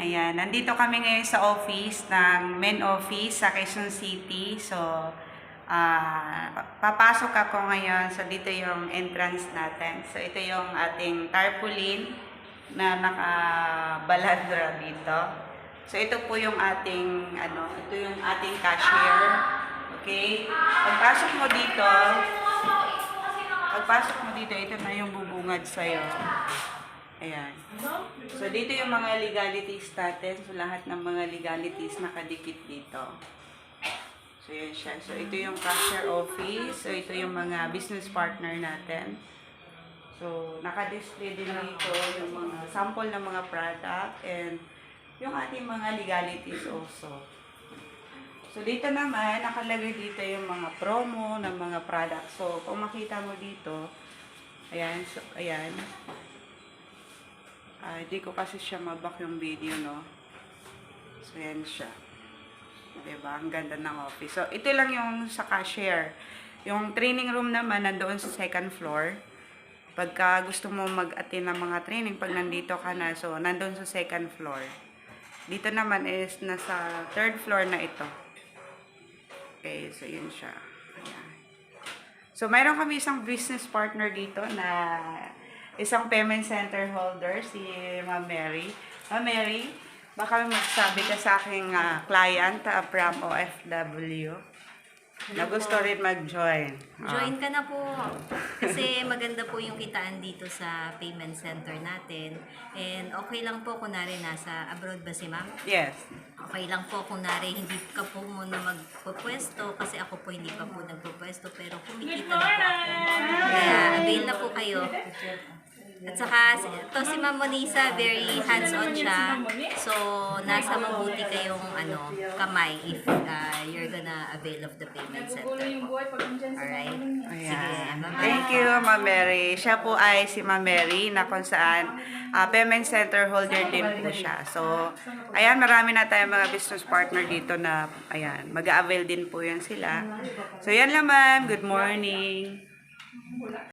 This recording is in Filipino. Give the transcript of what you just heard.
Ayan, nandito kami ngayon sa office ng main office sa Quezon City. So, papasok ako ngayon. So, dito yung entrance natin. So, ito yung ating tarpaulin na nakabalandra dito. So, ito po yung ating, ito yung ating cashier. Okay? Pagpasok mo dito, ito na yung bubungad sa'yo. Ayan. So, dito yung mga legalities natin. So, lahat ng mga legalities nakadikit dito. So, yun siya. So, ito yung cashier office. So, ito yung mga business partner natin. So, nakadisplay din dito yung mga sample ng mga product and yung ating mga legalities also. So, dito naman, nakalagay dito yung mga promo ng mga product. So, kung makita mo dito, ayan. So, ayan. Hindi ko kasi siya mabak yung video, no? So, yan siya. Diba? Ang ganda ng office. So, ito lang yung sa cashier. Yung training room naman, nandoon sa second floor. Pagka gusto mo mag-attend ng mga training, pag nandito ka na, so, nandoon sa second floor. Dito naman is nasa third floor na ito. Okay, so, yun siya. Ayan. So, mayroon kami isang business partner dito na isang payment center holder, si Ma'am Mary. Ma'am Mary, baka magsabi ka sa aking client from OFW na gusto rin mag-join. Join ka na po. Kasi maganda po yung kitaan dito sa payment center natin. And okay lang po kunwari nasa abroad ba si ma'am? Yes. Okay lang po kunwari hindi ka po muna magpupwesto kasi ako po hindi pa po nagpupwesto pero kumikita na po ako. Kaya avail na po kayo. At saka, to si Ma'am Monisa, very hands-on siya. So, nasa mabuti kayong kamay if you're gonna avail of the payment center. Alright? Sige, bye-bye. Thank you, Ma'am Mary. Siya po ay si Ma'am Mary na kung saan payment center holder din po siya. So, ayan, marami na tayong mga business partner dito na, ayan, mag-avail din po yan sila. So, yan lang, ma'am. Good morning.